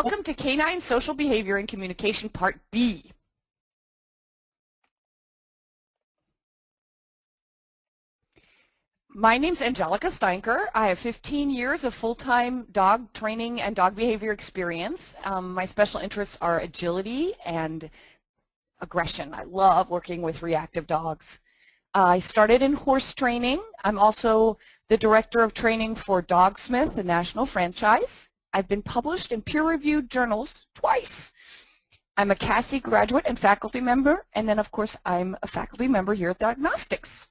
Welcome to Canine Social Behavior and Communication Part B. My name's Angelica Steinker. I have 15 years of full-time dog training and dog behavior experience. My special interests are agility and aggression. I love working with reactive dogs. I started in horse training. I'm also the director of training for Dogsmith, the national franchise. I've been published in peer-reviewed journals twice. I'm a CASI graduate and faculty member, and then of course I'm a faculty member here at Diagnostics.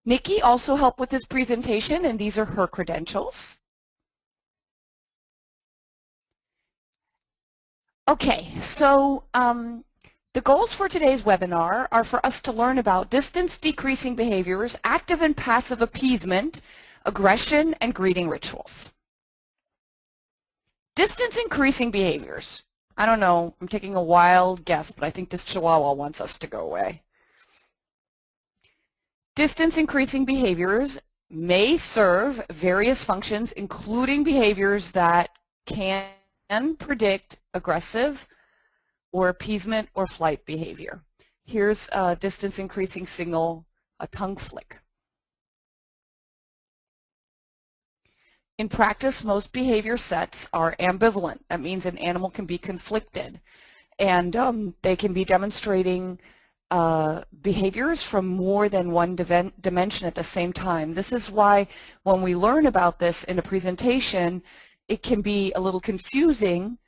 Nikki also helped with this presentation, and these are her credentials. Okay, so the goals for today's webinar are for us to learn about distance decreasing behaviors, active and passive appeasement, aggression, and greeting rituals. Distance increasing behaviors. I don't know, I'm taking a wild guess, but I think this Chihuahua wants us to go away. Distance increasing behaviors may serve various functions, including behaviors that can predict aggressive or appeasement or flight behavior. Here's a distance increasing signal, a tongue flick. In practice, most behavior sets are ambivalent. That means an animal can be conflicted, and they can be demonstrating behaviors from more than one dimension at the same time. This is why when we learn about this in a presentation, it can be a little confusing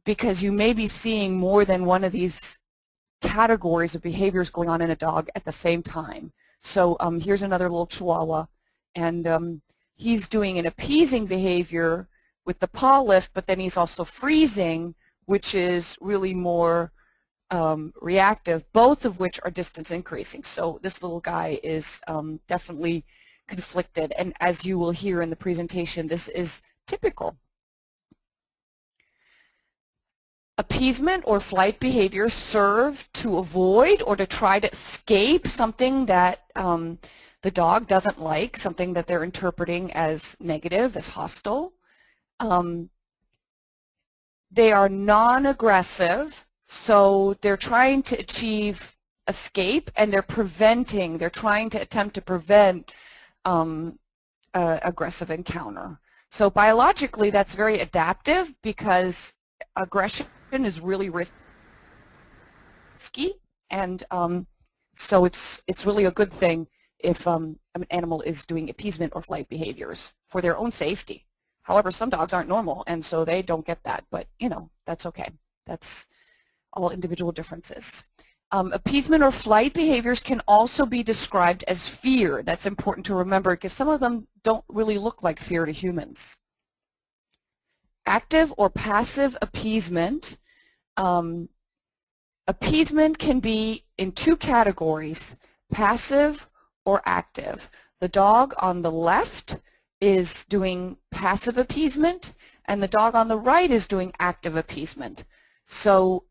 because you may be seeing more than one of these categories of behaviors going on in a dog at the same time. So here's another little Chihuahua, and he's doing an appeasing behavior with the paw lift, but then he's also freezing, which is really more reactive, both of which are distance increasing. So this little guy is definitely conflicted, and as you will hear in the presentation, this is typical. Appeasement or flight behaviors serve to avoid or to try to escape something that the dog doesn't like, something that they're interpreting as negative, as hostile. They are non-aggressive, so they're trying to achieve escape, and they're trying to attempt to prevent aggressive encounter. So biologically, that's very adaptive because aggression is really risky, and so it's really a good thing if an animal is doing appeasement or flight behaviors for their own safety. However, some dogs aren't normal, and so they don't get that, but you know, that's okay. That's all individual differences. Appeasement or flight behaviors can also be described as fear. That's important to remember because some of them don't really look like fear to humans. Active or passive appeasement. Appeasement can be in two categories, passive or active. The dog on the left is doing passive appeasement, and the dog on the right is doing active appeasement. So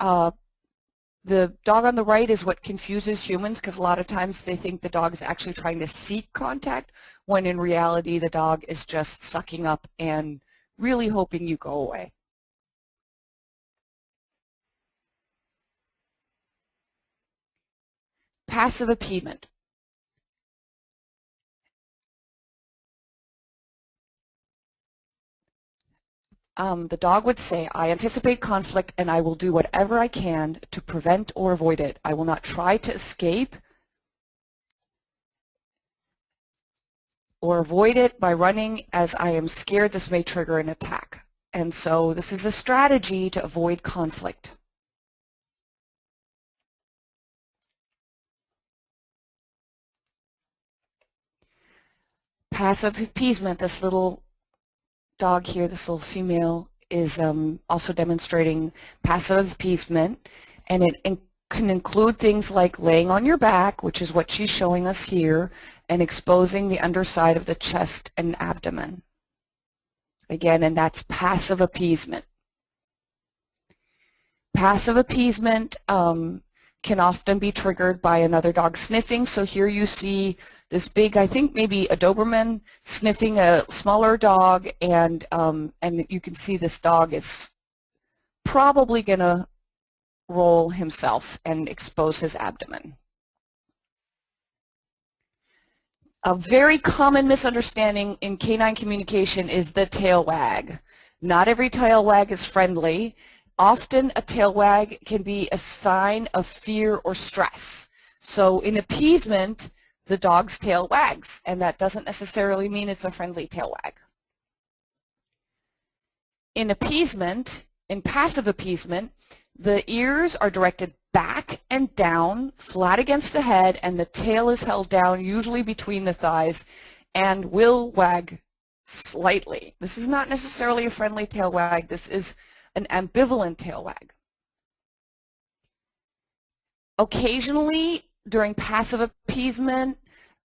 the dog on the right is what confuses humans because a lot of times they think the dog is actually trying to seek contact when in reality the dog is just sucking up and really hoping you go away. Passive appeasement. The dog would say, I anticipate conflict and I will do whatever I can to prevent or avoid it. I will not try to escape or avoid it by running as I am scared this may trigger an attack. And so this is a strategy to avoid conflict. Passive appeasement, this little dog here, this little female, is also demonstrating passive appeasement, and it can include things like laying on your back, which is what she's showing us here, and exposing the underside of the chest and abdomen. Again, and that's passive appeasement. Passive appeasement can often be triggered by another dog sniffing, so here you see this big, I think maybe a Doberman sniffing a smaller dog, and you can see this dog is probably going to roll himself and expose his abdomen. A very common misunderstanding in canine communication is the tail wag. Not every tail wag is friendly. Often a tail wag can be a sign of fear or stress. So in appeasement, the dog's tail wags, and that doesn't necessarily mean it's a friendly tail wag. In appeasement, in passive appeasement, the ears are directed back and down, flat against the head, and the tail is held down, usually between the thighs, and will wag slightly. This is not necessarily a friendly tail wag. This is an ambivalent tail wag. Occasionally, during passive appeasement,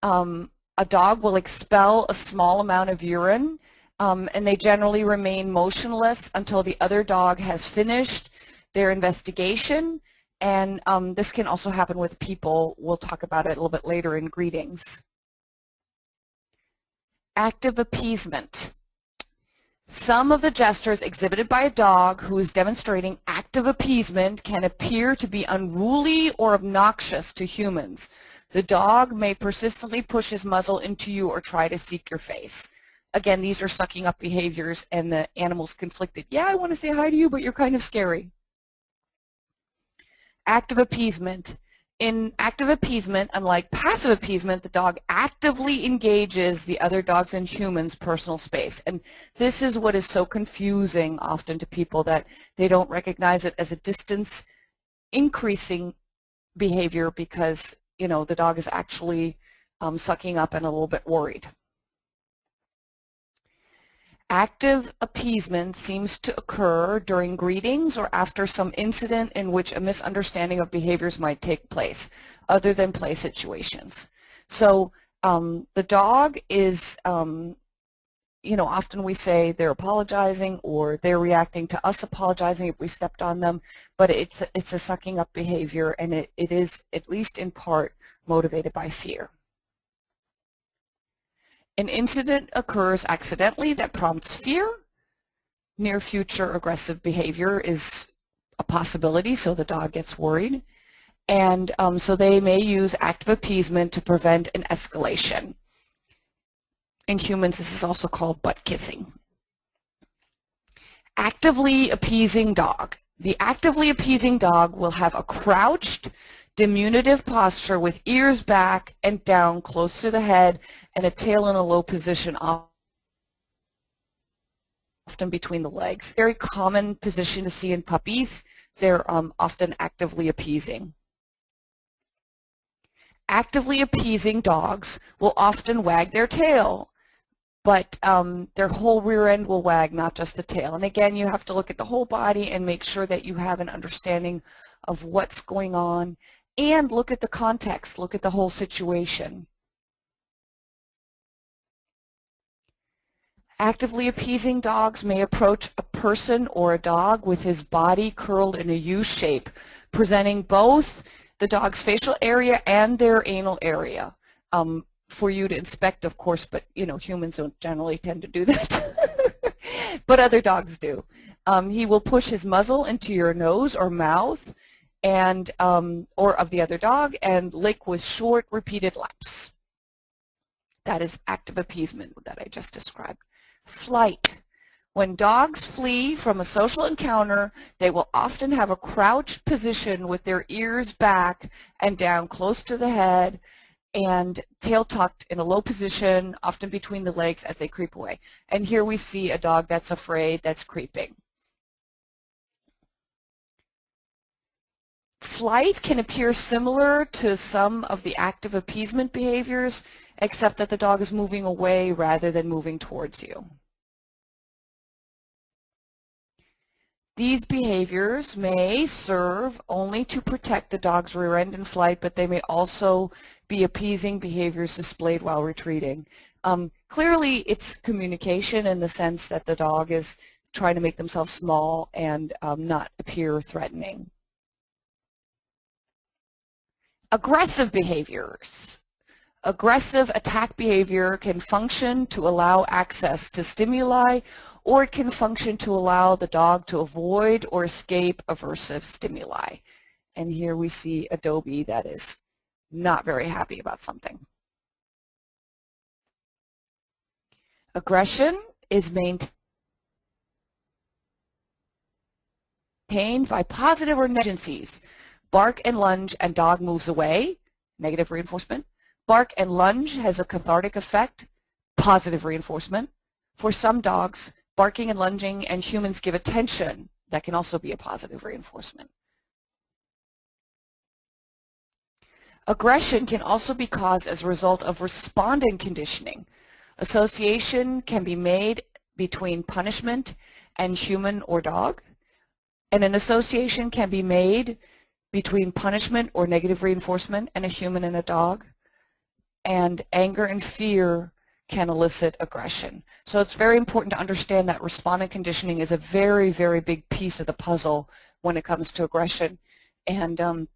a dog will expel a small amount of urine, and they generally remain motionless until the other dog has finished their investigation. And this can also happen with people. We'll talk about it a little bit later in greetings. Active appeasement. Some of the gestures exhibited by a dog who is demonstrating active appeasement can appear to be unruly or obnoxious to humans. The dog may persistently push his muzzle into you or try to seek your face. Again, these are sucking up behaviors, and the animal's conflicted. Yeah, I want to say hi to you, but you're kind of scary. Active appeasement. In active appeasement, unlike passive appeasement, the dog actively engages the other dogs and humans' personal space. And this is what is so confusing often to people, that they don't recognize it as a distance increasing behavior because, you know, the dog is actually sucking up and a little bit worried. Active appeasement seems to occur during greetings or after some incident in which a misunderstanding of behaviors might take place, other than play situations. So the dog is, you know, often we say they're apologizing or they're reacting to us apologizing if we stepped on them, but it's a sucking up behavior, and it is, at least in part, motivated by fear. An incident occurs accidentally that prompts fear. Near future aggressive behavior is a possibility, so the dog gets worried. And so they may use active appeasement to prevent an escalation. In humans, this is also called butt kissing. Actively appeasing dog. The actively appeasing dog will have a crouched, diminutive posture with ears back and down close to the head and a tail in a low position, often between the legs. Very common position to see in puppies. They're often actively appeasing. Actively appeasing dogs will often wag their tail, but their whole rear end will wag, not just the tail. And again, you have to look at the whole body and make sure that you have an understanding of what's going on, and look at the context, look at the whole situation. Actively appeasing dogs may approach a person or a dog with his body curled in a U shape, presenting both the dog's facial area and their anal area for you to inspect, of course, but you know, humans don't generally tend to do that, but other dogs do. He will push his muzzle into your nose or mouth, and or of the other dog, and lick with short, repeated laps. That is active appeasement that I just described. Flight. When dogs flee from a social encounter, they will often have a crouched position with their ears back and down close to the head, and tail tucked in a low position, often between the legs as they creep away. And here we see a dog that's afraid, that's creeping. Flight can appear similar to some of the active appeasement behaviors, except that the dog is moving away rather than moving towards you. These behaviors may serve only to protect the dog's rear end in flight, but they may also be appeasing behaviors displayed while retreating. Clearly, it's communication in the sense that the dog is trying to make themselves small and not appear threatening. Aggressive behaviors. Aggressive attack behavior can function to allow access to stimuli, or it can function to allow the dog to avoid or escape aversive stimuli. And here we see Adobe that is not very happy about something. Aggression is maintained by positive or negative agencies. Bark and lunge and dog moves away, negative reinforcement. Bark and lunge has a cathartic effect, positive reinforcement. For some dogs, barking and lunging and humans give attention. That can also be a positive reinforcement. Aggression can also be caused as a result of respondent conditioning. Association can be made between punishment and human or dog, and an association can be made between punishment or negative reinforcement and a human and a dog, and anger and fear can elicit aggression. So it's very important to understand that respondent conditioning is a very, very big piece of the puzzle when it comes to aggression, and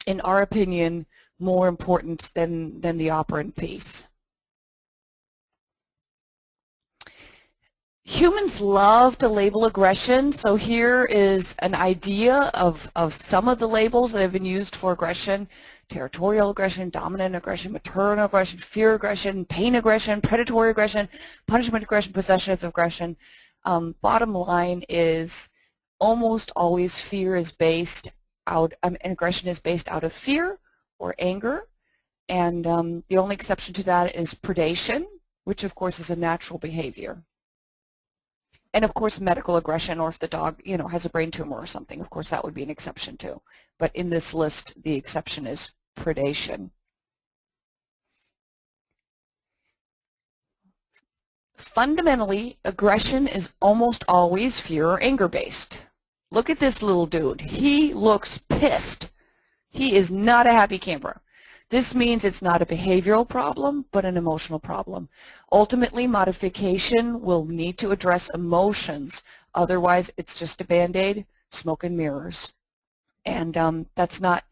in our opinion, more important than the operant piece. Humans love to label aggression, so here is an idea of some of the labels that have been used for aggression: territorial aggression, dominant aggression, maternal aggression, fear aggression, pain aggression, predatory aggression, punishment aggression, possessive aggression. Bottom line is almost always fear is based out, aggression is based out of fear or anger, and the only exception to that is predation, which of course is a natural behavior. And of course medical aggression, or if the dog, you know, has a brain tumor or something, of course that would be an exception too. But in this list, the exception is predation. Fundamentally, aggression is almost always fear or anger based. Look at this little dude. He looks pissed. He is not a happy camper. This means it's not a behavioral problem, but an emotional problem. Ultimately, modification will need to address emotions. Otherwise, it's just a Band-Aid, smoke and mirrors. And that's not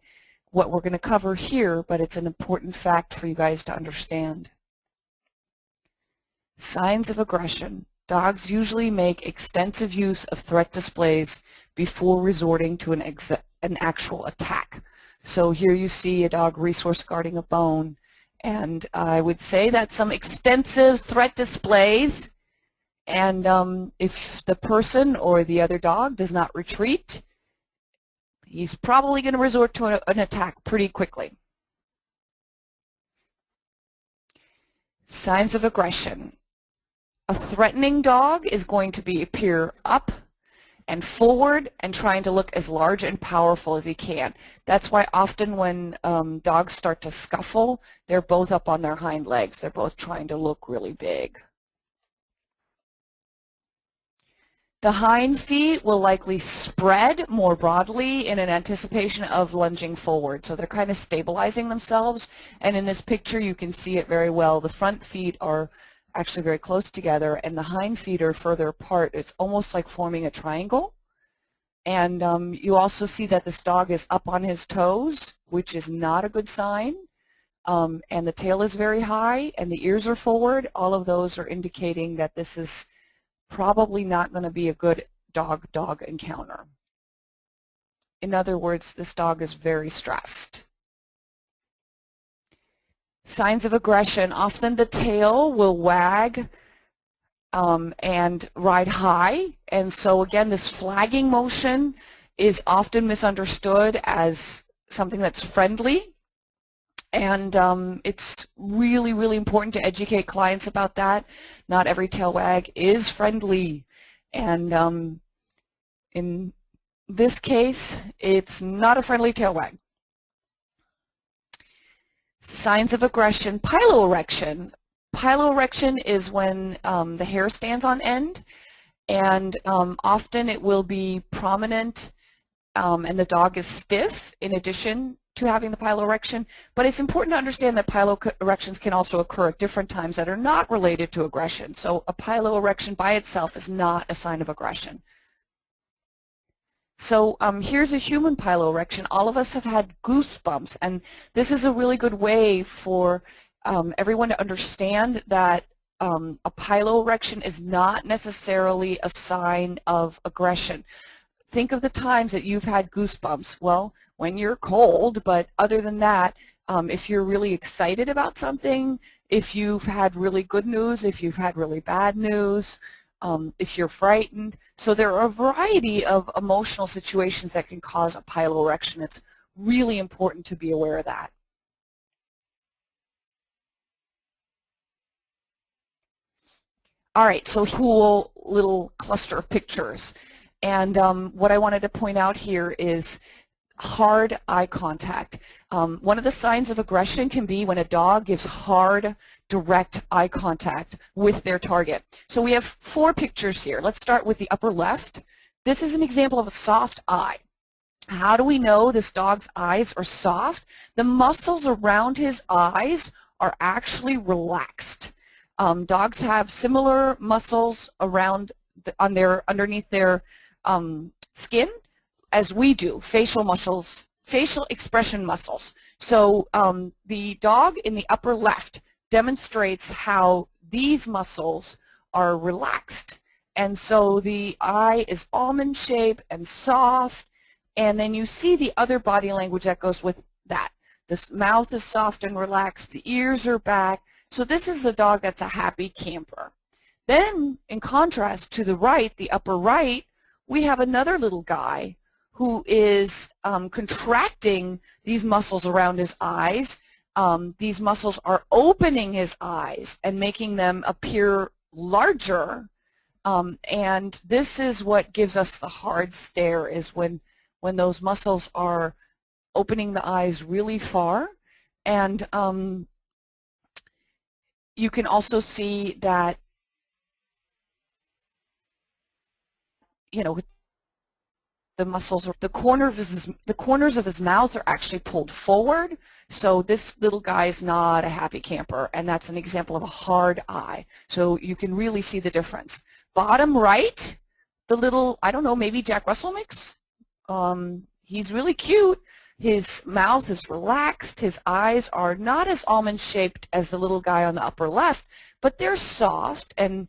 what we're going to cover here, but it's an important fact for you guys to understand. Signs of aggression. Dogs usually make extensive use of threat displays before resorting to an actual attack. So here you see a dog resource guarding a bone, and I would say that's some extensive threat displays, and if the person or the other dog does not retreat, he's probably going to resort to an attack pretty quickly. Signs of aggression. A threatening dog is going to appear up and forward and trying to look as large and powerful as he can. That's why often when dogs start to scuffle, they're both up on their hind legs. They're both trying to look really big. The hind feet will likely spread more broadly in an anticipation of lunging forward. So they're kind of stabilizing themselves. And in this picture, you can see it very well. The front feet are actually very close together, and the hind feet are further apart. It's almost like forming a triangle. And you also see that this dog is up on his toes, which is not a good sign. And the tail is very high, and the ears are forward. All of those are indicating that this is probably not going to be a good dog-dog encounter. In other words, this dog is very stressed. Signs of aggression. Often the tail will wag and ride high, and so again this flagging motion is often misunderstood as something that's friendly, and it's really, really important to educate clients about that. Not every tail wag is friendly, and in this case it's not a friendly tail wag. Signs of aggression. Piloerection. Piloerection is when the hair stands on end, and often it will be prominent and the dog is stiff in addition to having the piloerection. But it's important to understand that piloerections can also occur at different times that are not related to aggression. So a piloerection by itself is not a sign of aggression. So here's a human piloerection. All of us have had goosebumps, and this is a really good way for everyone to understand that a piloerection is not necessarily a sign of aggression. Think of the times that you've had goosebumps. Well, when you're cold, but other than that, if you're really excited about something, if you've had really good news, if you've had really bad news, if you're frightened. So there are a variety of emotional situations that can cause a piloerection. It's really important to be aware of that. All right, so cool little cluster of pictures. And what I wanted to point out here is hard eye contact. One of the signs of aggression can be when a dog gives hard, direct eye contact with their target. So we have 4 pictures here. Let's start with the upper left. This is an example of a soft eye. How do we know this dog's eyes are soft? The muscles around his eyes are actually relaxed. Dogs have similar muscles around underneath their skin as we do, facial muscles, facial expression muscles. So the dog in the upper left demonstrates how these muscles are relaxed. And so the eye is almond shaped and soft, and then you see the other body language that goes with that. The mouth is soft and relaxed, the ears are back. So this is a dog that's a happy camper. Then, in contrast to the right, the upper right, we have another little guy who is contracting these muscles around his eyes. These muscles are opening his eyes and making them appear larger. And this is what gives us the hard stare, is when those muscles are opening the eyes really far. And you can also see that, you know, the muscles, the corners of his mouth are actually pulled forward. So this little guy is not a happy camper, and that's an example of a hard eye. So you can really see the difference. Bottom right, the little, I don't know, maybe Jack Russell mix. He's really cute. His mouth is relaxed. His eyes are not as almond-shaped as the little guy on the upper left, but they're soft, and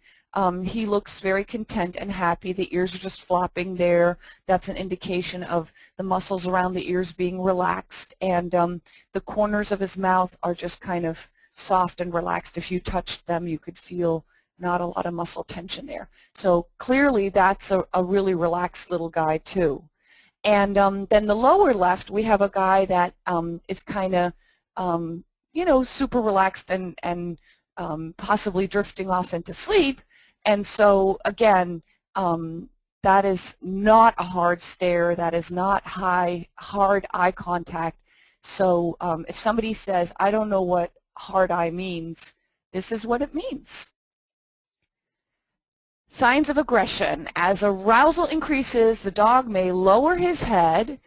he looks very content and happy. The ears are just flopping there. That's an indication of the muscles around the ears being relaxed, and the corners of his mouth are just kind of soft and relaxed. If you touched them, you could feel not a lot of muscle tension there. So clearly that's a really relaxed little guy too. And then the lower left, we have a guy that is kind of, you know, super relaxed and possibly drifting off into sleep. And so, again, that is not a hard stare. That is not hard eye contact. So if somebody says, I don't know what hard eye means, this is what it means. Signs of aggression. As arousal increases, the dog may lower his head,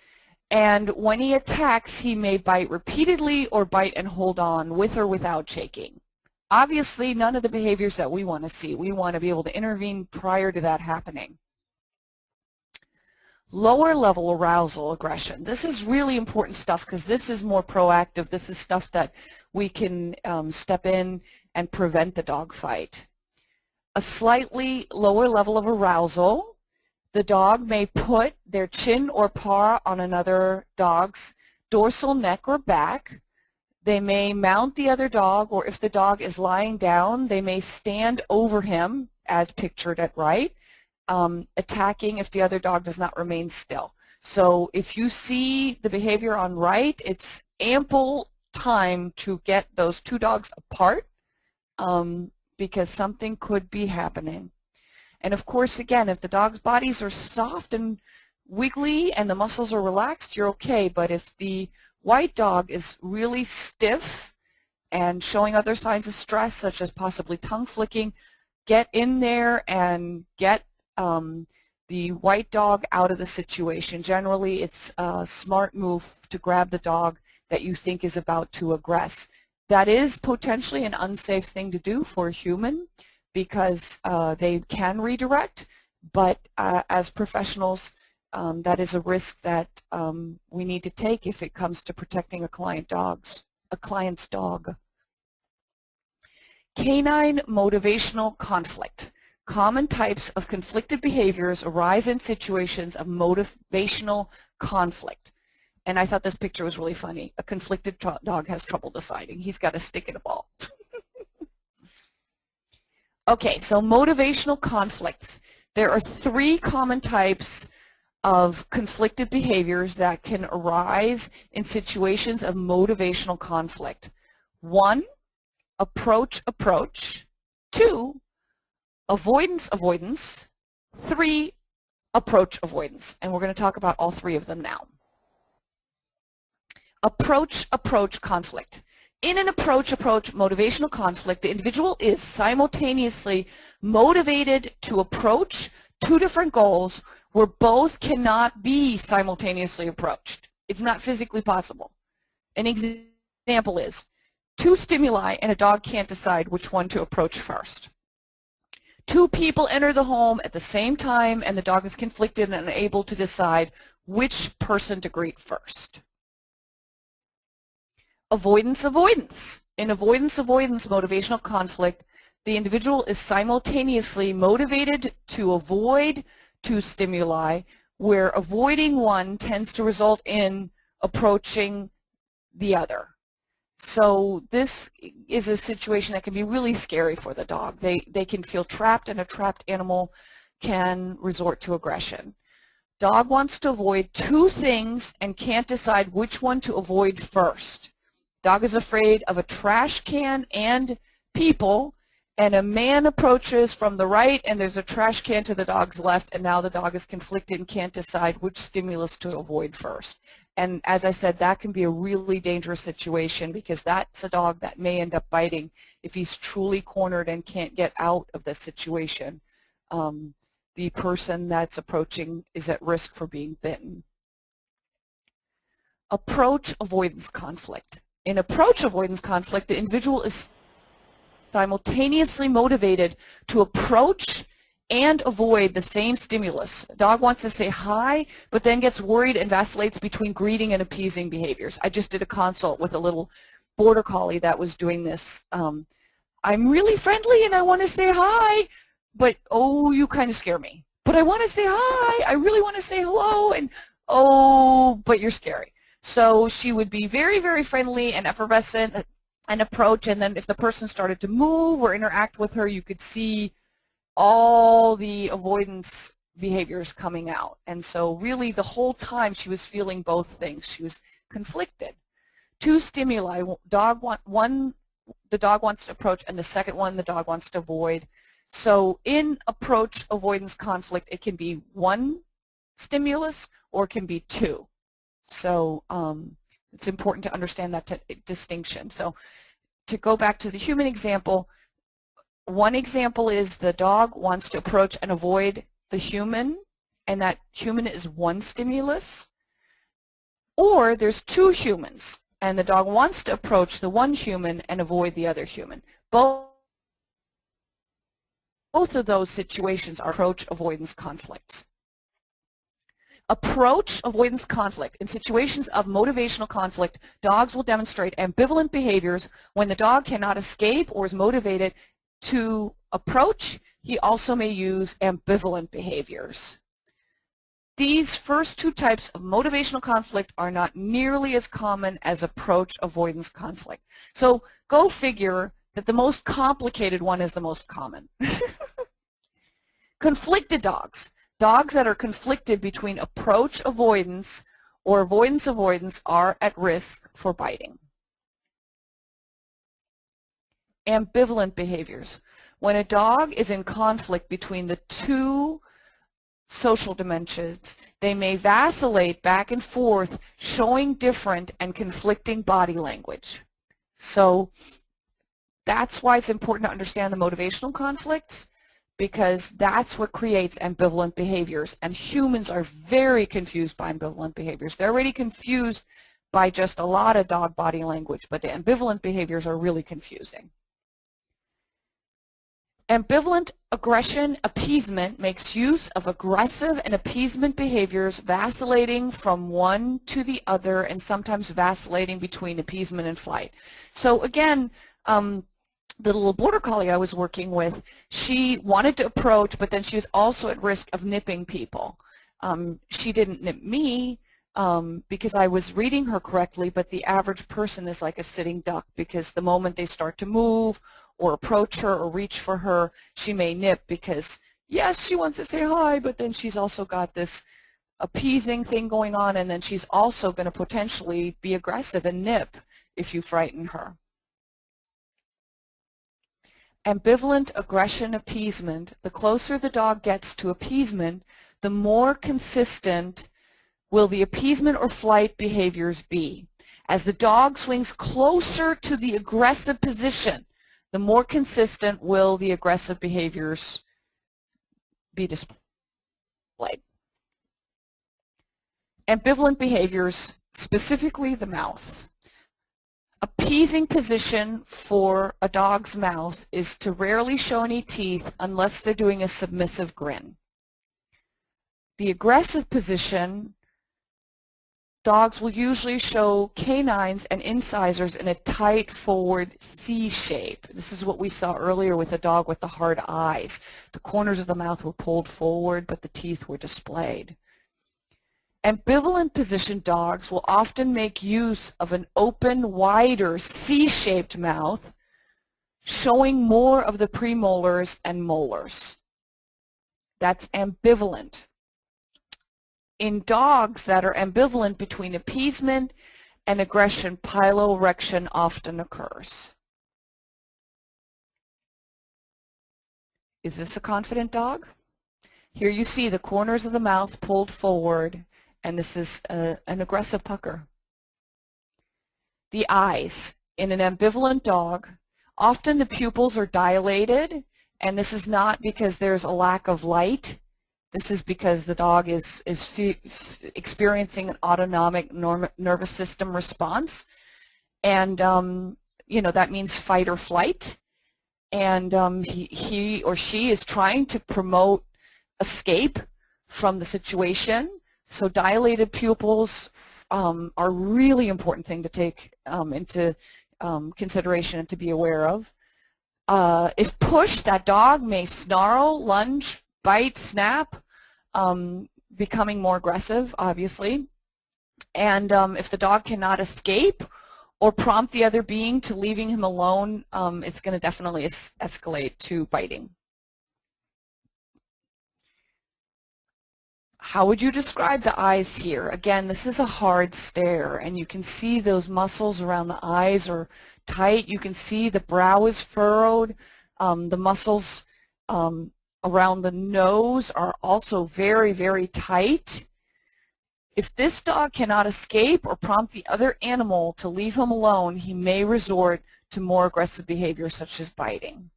and when he attacks, he may bite repeatedly or bite and hold on with or without shaking. Obviously, none of the behaviors that we want to see. We want to be able to intervene prior to that happening. Lower level arousal aggression. This is really important stuff because this is more proactive. This is stuff that we can step in and prevent the dog fight. A slightly lower level of arousal. The dog may put their chin or paw on another dog's dorsal neck or back. They may mount the other dog, or if the dog is lying down, they may stand over him, as pictured at right, attacking if the other dog does not remain still. So if you see the behavior on right, it's ample time to get those 2 dogs apart because something could be happening. And of course, again, if the dog's bodies are soft and wiggly and the muscles are relaxed, you're okay. But if the white dog is really stiff and showing other signs of stress, such as possibly tongue flicking, get in there and get the white dog out of the situation. Generally, it's a smart move to grab the dog that you think is about to aggress. That is potentially an unsafe thing to do for a human because they can redirect, but as professionals, that is a risk that we need to take if it comes to protecting a client's dog. Canine motivational conflict. Common types of conflicted behaviors arise in situations of motivational conflict. And I thought this picture was really funny. A conflicted dog has trouble deciding. He's got a stick and a ball. Okay, so motivational conflicts. There are 3 common types of conflicted behaviors that can arise in situations of motivational conflict. 1, approach, approach. 2, avoidance, avoidance. 3, approach, avoidance. And we're going to talk about all 3 of them now. Approach, approach conflict. In an approach, approach motivational conflict, the individual is simultaneously motivated to approach 2 different goals where both cannot be simultaneously approached. It's not physically possible. An example is 2 stimuli and a dog can't decide which one to approach first. 2 people enter the home at the same time and the dog is conflicted and unable to decide which person to greet first. Avoidance, avoidance. In avoidance, avoidance motivational conflict, the individual is simultaneously motivated to avoid 2 stimuli, where avoiding one tends to result in approaching the other. So this is a situation that can be really scary for the dog. They can feel trapped, and a trapped animal can resort to aggression. Dog wants to avoid 2 things and can't decide which one to avoid first. Dog is afraid of a trash can and people, and a man approaches from the right and there's a trash can to the dog's left, and now the dog is conflicted and can't decide which stimulus to avoid first. And as I said, that can be a really dangerous situation because that's a dog that may end up biting if he's truly cornered and can't get out of the situation. The person that's approaching is at risk for being bitten. Approach avoidance conflict. In approach avoidance conflict, the individual is simultaneously motivated to approach and avoid the same stimulus. A dog wants to say hi, but then gets worried and vacillates between greeting and appeasing behaviors. I just did a consult with a little border collie that was doing this. I'm really friendly and I want to say hi, but oh, you kind of scare me. But I want to say hi, I really want to say hello, and oh, but you're scary. So she would be very, very friendly and effervescent and approach, and then if the person started to move or interact with her, you could see all the avoidance behaviors coming out. And so really the whole time she was feeling both things. She was conflicted. 2 stimuli, one the dog wants to approach, and the second one the dog wants to avoid. So in approach avoidance conflict, it can be 1 stimulus or it can be 2. So it's important to understand that distinction. So to go back to the human example, one example is the dog wants to approach and avoid the human, and that human is 1 stimulus. Or there's 2 humans, and the dog wants to approach the 1 human and avoid the other human. Both of those situations are approach avoidance conflicts. Approach avoidance conflict. In situations of motivational conflict, dogs will demonstrate ambivalent behaviors. When the dog cannot escape or is motivated to approach, he also may use ambivalent behaviors. These first 2 types of motivational conflict are not nearly as common as approach avoidance conflict. So go figure that the most complicated one is the most common. Conflicted dogs. Dogs that are conflicted between approach avoidance or avoidance avoidance are at risk for biting. Ambivalent behaviors. When a dog is in conflict between the 2 social dimensions, they may vacillate back and forth, showing different and conflicting body language. So that's why it's important to understand the motivational conflicts, because that's what creates ambivalent behaviors. And humans are very confused by ambivalent behaviors. They're already confused by just a lot of dog body language, but the ambivalent behaviors are really confusing. Ambivalent aggression appeasement makes use of aggressive and appeasement behaviors, vacillating from one to the other and sometimes vacillating between appeasement and flight. So again, the little border collie I was working with, she wanted to approach, but then she was also at risk of nipping people. She didn't nip me because I was reading her correctly, but the average person is like a sitting duck, because the moment they start to move or approach her or reach for her, she may nip, because yes, she wants to say hi, but then she's also got this appeasing thing going on, and then she's also going to potentially be aggressive and nip if you frighten her. Ambivalent aggression appeasement: the closer the dog gets to appeasement, the more consistent will the appeasement or flight behaviors be. As the dog swings closer to the aggressive position, the more consistent will the aggressive behaviors be displayed. Ambivalent behaviors, specifically the mouth. Appeasing position for a dog's mouth is to rarely show any teeth unless they're doing a submissive grin. The aggressive position, dogs will usually show canines and incisors in a tight forward C shape. This is what we saw earlier with the dog with the hard eyes. The corners of the mouth were pulled forward, but the teeth were displayed. Ambivalent position dogs will often make use of an open, wider, C-shaped mouth, showing more of the premolars and molars. That's ambivalent. In dogs that are ambivalent between appeasement and aggression, piloerection often occurs. Is this a confident dog? Here you see the corners of the mouth pulled forward, and this is an aggressive pucker. The eyes. In an ambivalent dog, often the pupils are dilated, and this is not because there's a lack of light. This is because the dog is experiencing an autonomic nervous system response, and you know, that means fight or flight, and he or she is trying to promote escape from the situation. So dilated pupils are a really important thing to take into consideration and to be aware of. If pushed, that dog may snarl, lunge, bite, snap, becoming more aggressive, obviously. And if the dog cannot escape or prompt the other being to leaving him alone, it's going to definitely escalate to biting. How would you describe the eyes here? Again, this is a hard stare, and you can see those muscles around the eyes are tight. You can see the brow is furrowed. The muscles around the nose are also very, very tight. If this dog cannot escape or prompt the other animal to leave him alone, he may resort to more aggressive behavior such as biting.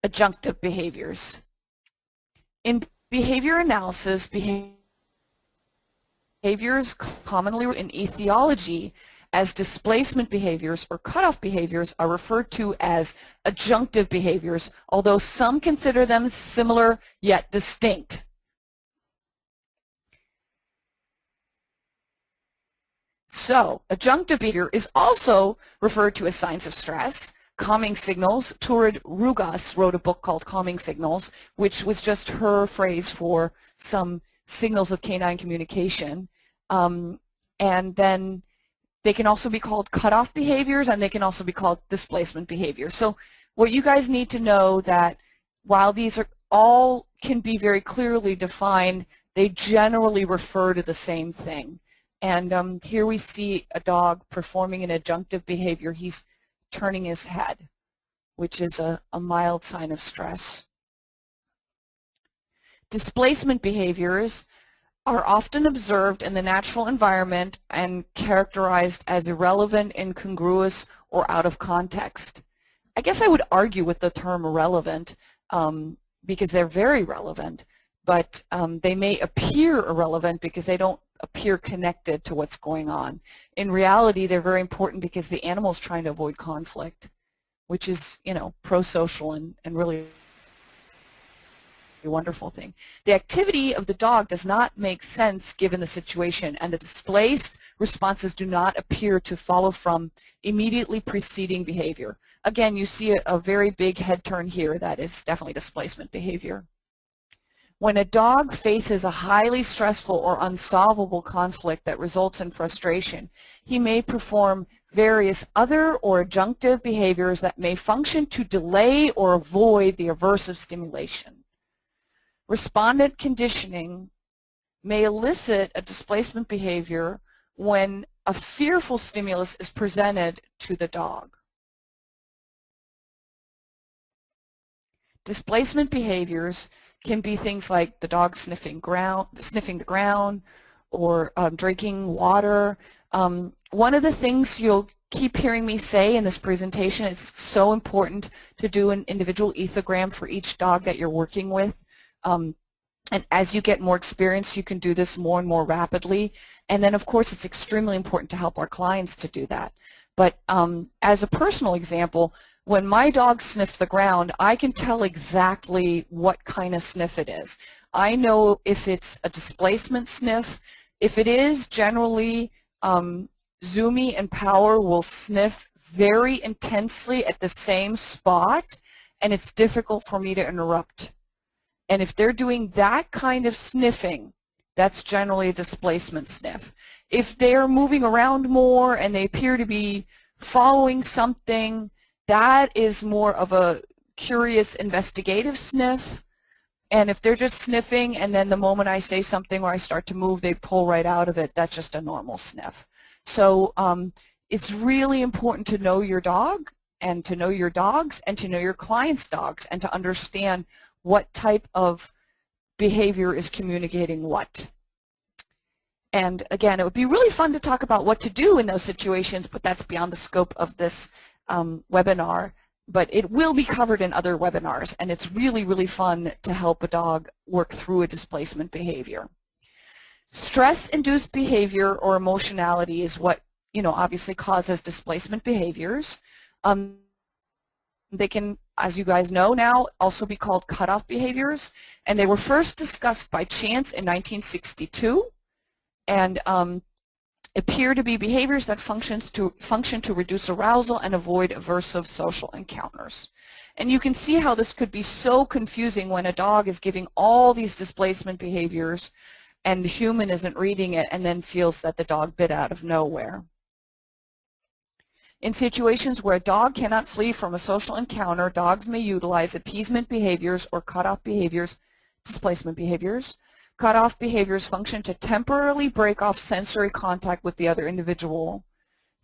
Adjunctive behaviors. In behavior analysis, behaviors commonly in etiology as displacement behaviors or cutoff behaviors are referred to as adjunctive behaviors, although some consider them similar yet distinct. So, adjunctive behavior is also referred to as signs of stress, calming signals. Turid Rugas wrote a book called Calming Signals, which was just her phrase for some signals of canine communication. And then they can also be called cutoff behaviors, and they can also be called displacement behaviors. So what you guys need to know that while these are all can be very clearly defined, they generally refer to the same thing. And here we see a dog performing an adjunctive behavior. He's turning his head, which is a mild sign of stress. Displacement behaviors are often observed in the natural environment and characterized as irrelevant, incongruous, or out of context. I guess I would argue with the term irrelevant because they're very relevant, but they may appear irrelevant because they don't appear connected to what's going on. In reality, they're very important because the animal's trying to avoid conflict, which is, you know, pro-social and really wonderful thing. The activity of the dog does not make sense given the situation, and the displaced responses do not appear to follow from immediately preceding behavior. Again, you see a very big head turn here. That is definitely displacement behavior. When a dog faces a highly stressful or unsolvable conflict that results in frustration, he may perform various other or adjunctive behaviors that may function to delay or avoid the aversive stimulation. Respondent conditioning may elicit a displacement behavior when a fearful stimulus is presented to the dog. Displacement behaviors can be things like the dog sniffing the ground, or drinking water. One of the things you'll keep hearing me say in this presentation, it's so important to do an individual ethogram for each dog that you're working with. And as you get more experience, you can do this more and more rapidly. And then, of course, it's extremely important to help our clients to do that. But as a personal example, when my dog sniffs the ground, I can tell exactly what kind of sniff it is. I know if it's a displacement sniff. If it is, generally, Zumi and Power will sniff very intensely at the same spot, and it's difficult for me to interrupt. And if they're doing that kind of sniffing, that's generally a displacement sniff. If they're moving around more and they appear to be following something, that is more of a curious investigative sniff. And if they're just sniffing and then the moment I say something or I start to move, they pull right out of it, that's just a normal sniff. So it's really important to know your dog and to know your dogs and to know your clients' dogs and to understand what type of behavior is communicating what. And again, it would be really fun to talk about what to do in those situations, but that's beyond the scope of this webinar. But it will be covered in other webinars, and it's really, really fun to help a dog work through a displacement behavior. Stress-induced behavior or emotionality is what, obviously causes displacement behaviors. They can, as you guys know now, also be called cutoff behaviors, and they were first discussed by Chance in 1962, and appear to be behaviors that function to reduce arousal and avoid aversive social encounters. And you can see how this could be so confusing when a dog is giving all these displacement behaviors and the human isn't reading it and then feels that the dog bit out of nowhere. In situations where a dog cannot flee from a social encounter, dogs may utilize appeasement behaviors or cutoff behaviors, displacement behaviors. Cutoff behaviors function to temporarily break off sensory contact with the other individual,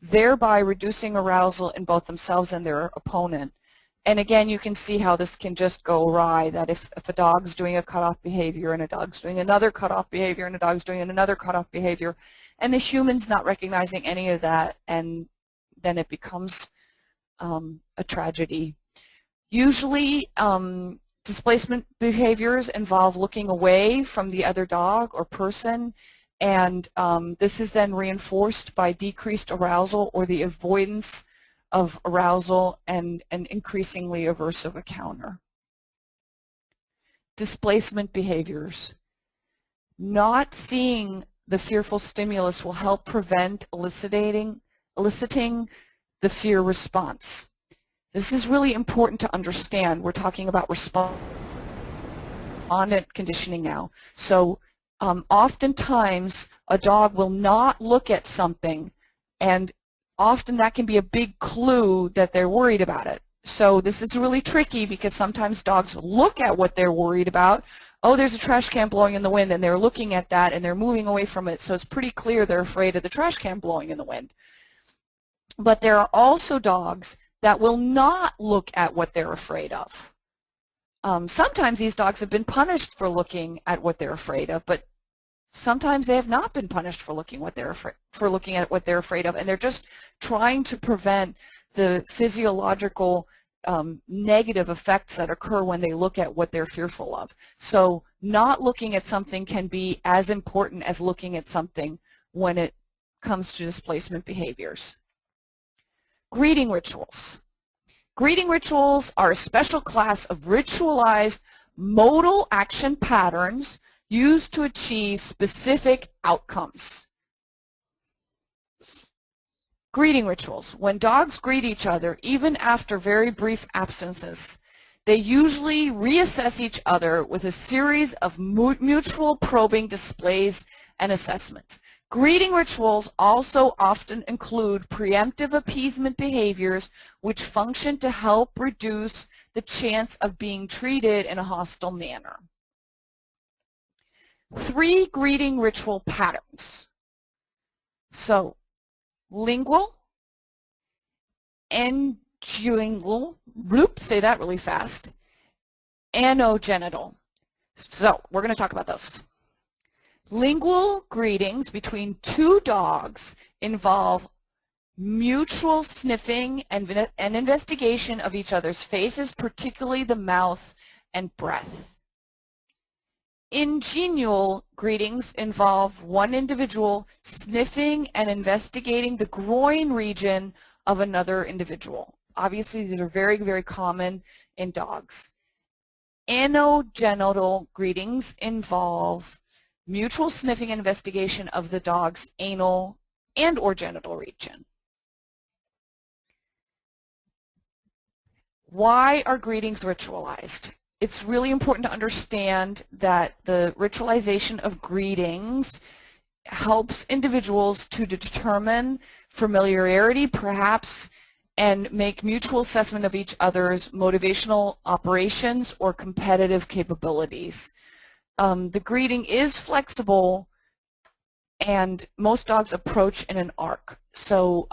thereby reducing arousal in both themselves and their opponent. And again, you can see how this can just go awry, that if a dog's doing a cutoff behavior and a dog's doing another cutoff behavior and a dog's doing another cutoff behavior, and the human's not recognizing any of that, and then it becomes a tragedy. Usually, displacement behaviors involve looking away from the other dog or person, and this is then reinforced by decreased arousal or the avoidance of arousal and an increasingly aversive encounter. Displacement behaviors. Not seeing the fearful stimulus will help prevent eliciting the fear response. This is really important to understand. We're talking about respondent conditioning now. So oftentimes a dog will not look at something, and often that can be a big clue that they're worried about it. So this is really tricky because sometimes dogs look at what they're worried about. Oh, there's a trash can blowing in the wind, and they're looking at that and they're moving away from it. So it's pretty clear they're afraid of the trash can blowing in the wind. But there are also dogs that will not look at what they're afraid of. Sometimes these dogs have been punished for looking at what they're afraid of, but sometimes they have not been punished for looking at what they're afraid of, and they're just trying to prevent the physiological negative effects that occur when they look at what they're fearful of. So not looking at something can be as important as looking at something when it comes to displacement behaviors. Greeting rituals. Greeting rituals are a special class of ritualized modal action patterns used to achieve specific outcomes. Greeting rituals. When dogs greet each other, even after very brief absences, they usually reassess each other with a series of mutual probing displays and assessments. Greeting rituals also often include preemptive appeasement behaviors which function to help reduce the chance of being treated in a hostile manner. 3 greeting ritual patterns. So, lingual, enjingual, bloop, say that really fast, anogenital. So, we're going to talk about those. Lingual greetings between 2 dogs involve mutual sniffing and investigation of each other's faces, particularly the mouth and breath. Ingenual greetings involve one individual sniffing and investigating the groin region of another individual. Obviously, these are very, very common in dogs. Anogenital greetings involve mutual sniffing and investigation of the dog's anal and or genital region. Why are greetings ritualized? It's really important to understand that the ritualization of greetings helps individuals to determine familiarity, perhaps, and make mutual assessment of each other's motivational operations or competitive capabilities. The greeting is flexible, and most dogs approach in an arc. So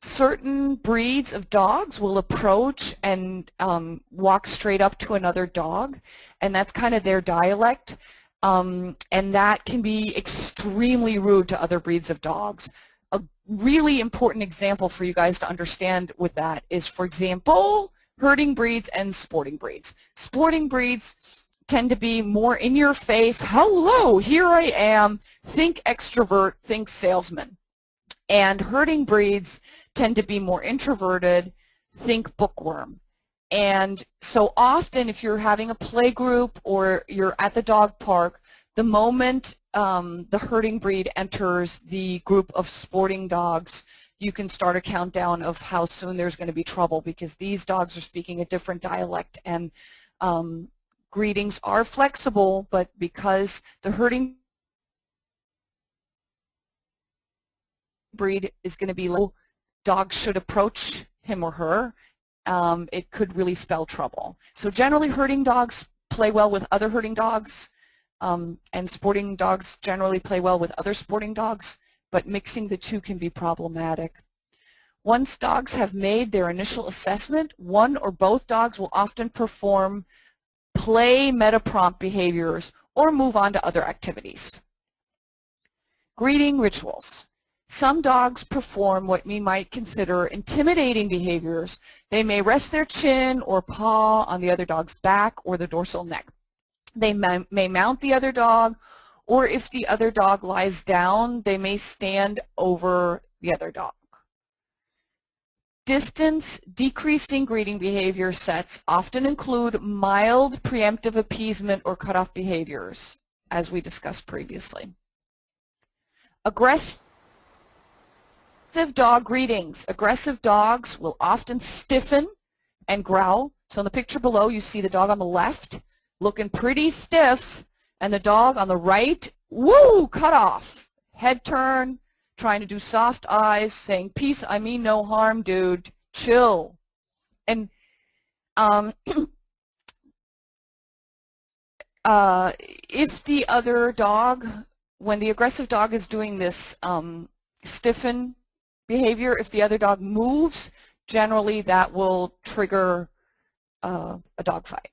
certain breeds of dogs will approach and walk straight up to another dog, and that's kind of their dialect, and that can be extremely rude to other breeds of dogs. A really important example for you guys to understand with that is, for example, herding breeds and sporting breeds. Sporting breeds tend to be more in your face, hello, here I am, think extrovert, think salesman. And herding breeds tend to be more introverted, think bookworm. And so often if you're having a play group or you're at the dog park, the moment the herding breed enters the group of sporting dogs, you can start a countdown of how soon there's going to be trouble, because these dogs are speaking a different dialect, and greetings are flexible, but because the herding breed is going to be low, dogs should approach him or her, it could really spell trouble. So generally herding dogs play well with other herding dogs, and sporting dogs generally play well with other sporting dogs, but mixing the two can be problematic. Once dogs have made their initial assessment, one or both dogs will often perform play meta-prompt behaviors or move on to other activities. Greeting rituals. Some dogs perform what we might consider intimidating behaviors. They may rest their chin or paw on the other dog's back or the dorsal neck. They may mount the other dog, or if the other dog lies down, they may stand over the other dog. Distance decreasing greeting behavior sets often include mild preemptive appeasement or cutoff behaviors, as we discussed previously. Aggressive dog greetings. Aggressive dogs will often stiffen and growl. So in the picture below, you see the dog on the left looking pretty stiff, and the dog on the right, woo, cut off. Head turn, trying to do soft eyes, saying, peace, I mean no harm, dude, chill. And if the other dog, when the aggressive dog is doing this stiffen behavior, if the other dog moves, generally that will trigger a dog fight.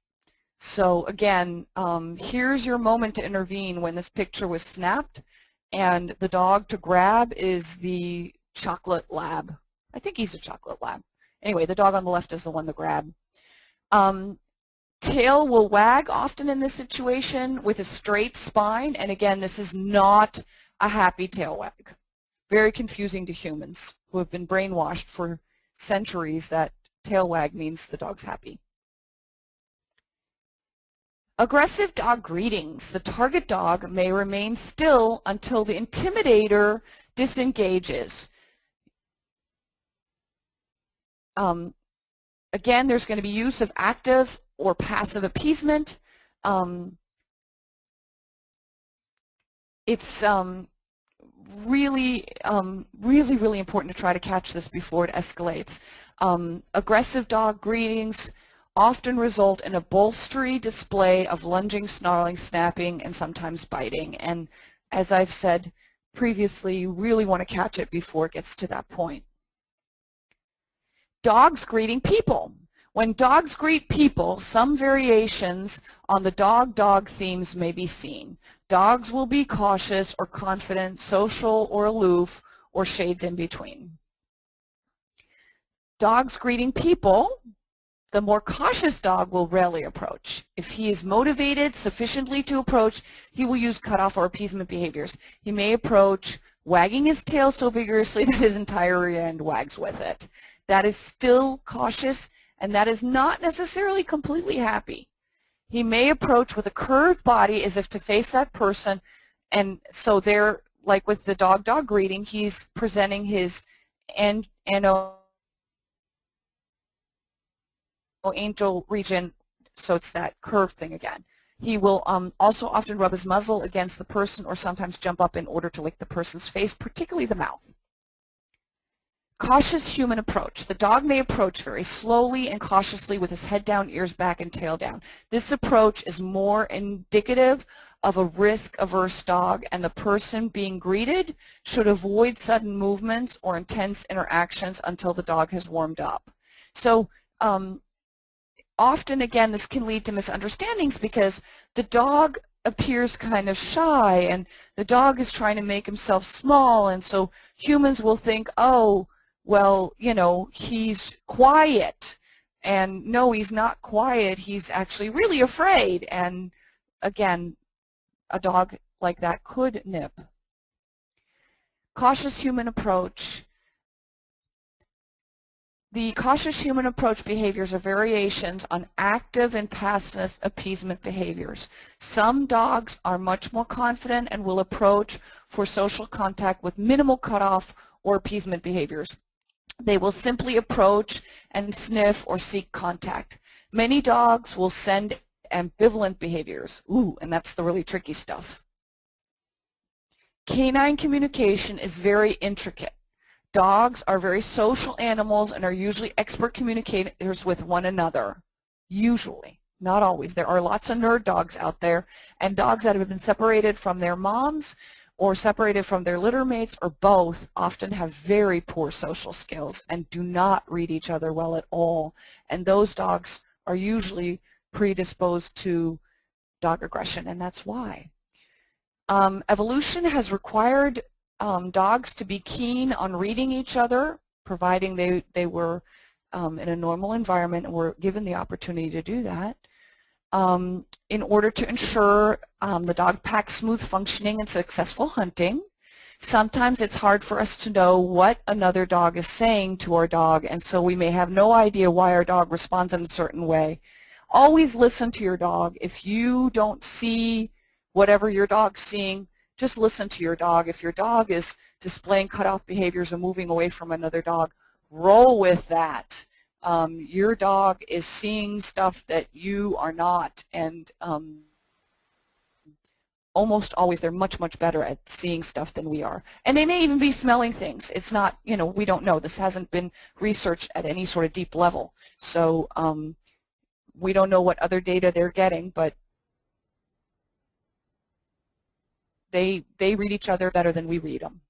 So again, here's your moment to intervene when this picture was snapped, and the dog to grab is the chocolate lab. I think he's a chocolate lab. Anyway, the dog on the left is the one to grab. Tail will wag often in this situation with a straight spine, and again, this is not a happy tail wag. Very confusing to humans who have been brainwashed for centuries that tail wag means the dog's happy. Aggressive dog greetings. The target dog may remain still until the intimidator disengages. Again, there's going to be use of active or passive appeasement. It's really important to try to catch this before it escalates. Aggressive dog greetings often result in a bolstery display of lunging, snarling, snapping, and sometimes biting. And as I've said previously, you really want to catch it before it gets to that point. Dogs greeting people. When dogs greet people, some variations on the dog-dog themes may be seen. Dogs will be cautious or confident, social or aloof, or shades in between. Dogs greeting people, the more cautious dog will rarely approach. If he is motivated sufficiently to approach, he will use cutoff or appeasement behaviors. He may approach wagging his tail so vigorously that his entire rear end wags with it. That is still cautious, and that is not necessarily completely happy. He may approach with a curved body as if to face that person, and so there, like with the dog-dog greeting, he's presenting his angel region, so it's that curved thing again. He will also often rub his muzzle against the person or sometimes jump up in order to lick the person's face, particularly the mouth. Cautious human approach. The dog may approach very slowly and cautiously with his head down, ears back, and tail down. This approach is more indicative of a risk-averse dog, and the person being greeted should avoid sudden movements or intense interactions until the dog has warmed up. So often, again, this can lead to misunderstandings because the dog appears kind of shy and the dog is trying to make himself small, and so humans will think, oh, well, you know, he's quiet. And no, he's not quiet. He's actually really afraid. And again, a dog like that could nip. Cautious human approach. The cautious human approach behaviors are variations on active and passive appeasement behaviors. Some dogs are much more confident and will approach for social contact with minimal cutoff or appeasement behaviors. They will simply approach and sniff or seek contact. Many dogs will send ambivalent behaviors. Ooh, and that's the really tricky stuff. Canine communication is very intricate. Dogs are very social animals and are usually expert communicators with one another. Usually, not always. There are lots of nerd dogs out there, and dogs that have been separated from their moms or separated from their litter mates or both often have very poor social skills and do not read each other well at all. And those dogs are usually predisposed to dog aggression, and that's why. Evolution has required dogs to be keen on reading each other, providing they were in a normal environment and were given the opportunity to do that. In order to ensure the dog pack's smooth functioning and successful hunting. Sometimes it's hard for us to know what another dog is saying to our dog, and so we may have no idea why our dog responds in a certain way. Always listen to your dog. If you don't see whatever your dog's seeing, just listen to your dog. If your dog is displaying cutoff behaviors or moving away from another dog, roll with that. Your dog is seeing stuff that you are not, and almost always they're much, much better at seeing stuff than we are. And they may even be smelling things. It's not, you know, we don't know. This hasn't been researched at any sort of deep level. So we don't know what other data they're getting, but they read each other better than we read them.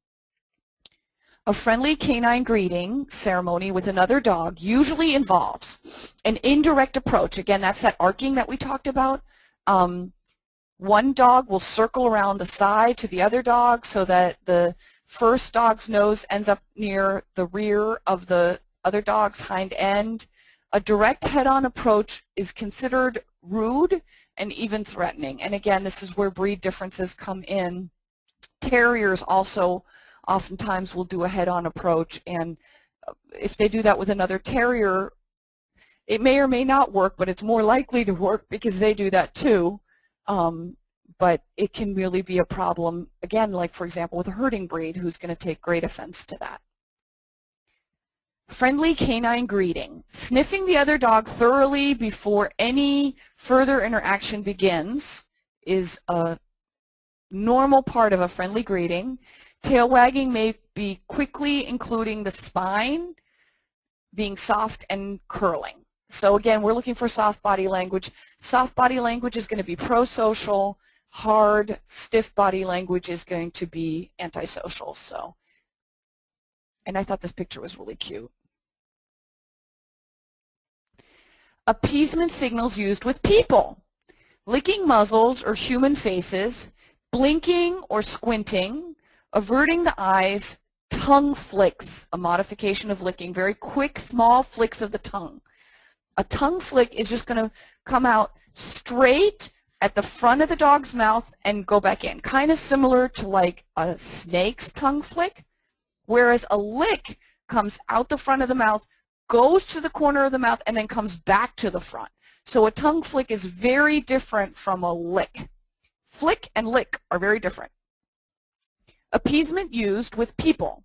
A friendly canine greeting ceremony with another dog usually involves an indirect approach. Again, that's that arcing that we talked about. One dog will circle around the side to the other dog so that the first dog's nose ends up near the rear of the other dog's hind end. A direct head-on approach is considered rude and even threatening. And again, this is where breed differences come in. Terriers also oftentimes will do a head-on approach, and if they do that with another terrier, It may or may not work, but it's more likely to work because they do that too. But it can really be a problem, again, like for example with a herding breed who's going to take great offense to that. Friendly canine greeting. Sniffing the other dog thoroughly before any further interaction begins is a normal part of a friendly greeting. Tail wagging may be quickly, including the spine being soft and curling. So again, we're looking for soft body language. Soft body language is going to be pro-social. Hard, stiff body language is going to be antisocial. So, and I thought this picture was really cute. Appeasement signals used with people. Licking muzzles or human faces, blinking or squinting, averting the eyes, tongue flicks, a modification of licking, very quick, small flicks of the tongue. A tongue flick is just going to come out straight at the front of the dog's mouth and go back in, kind of similar to like a snake's tongue flick, whereas a lick comes out the front of the mouth, goes to the corner of the mouth, and then comes back to the front. So a tongue flick is very different from a lick. Flick and lick are very different. Appeasement used with people,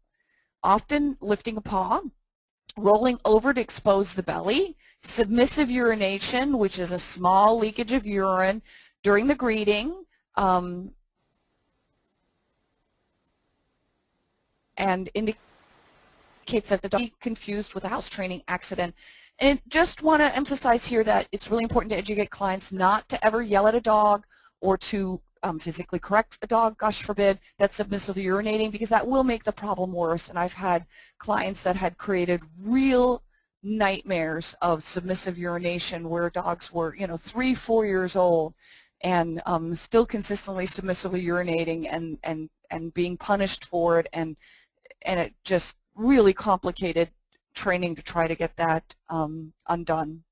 often lifting a paw, rolling over to expose the belly, submissive urination, which is a small leakage of urine during the greeting, and indicates that the dog is confused with a house training accident. And just want to emphasize here that it's really important to educate clients not to ever yell at a dog or to physically correct a dog, gosh forbid, that's submissively urinating, because that will make the problem worse. And I've had clients that had created real nightmares of submissive urination where dogs were, 3, 4 years old and still consistently submissively urinating and being punished for it, and it just really complicated training to try to get that undone.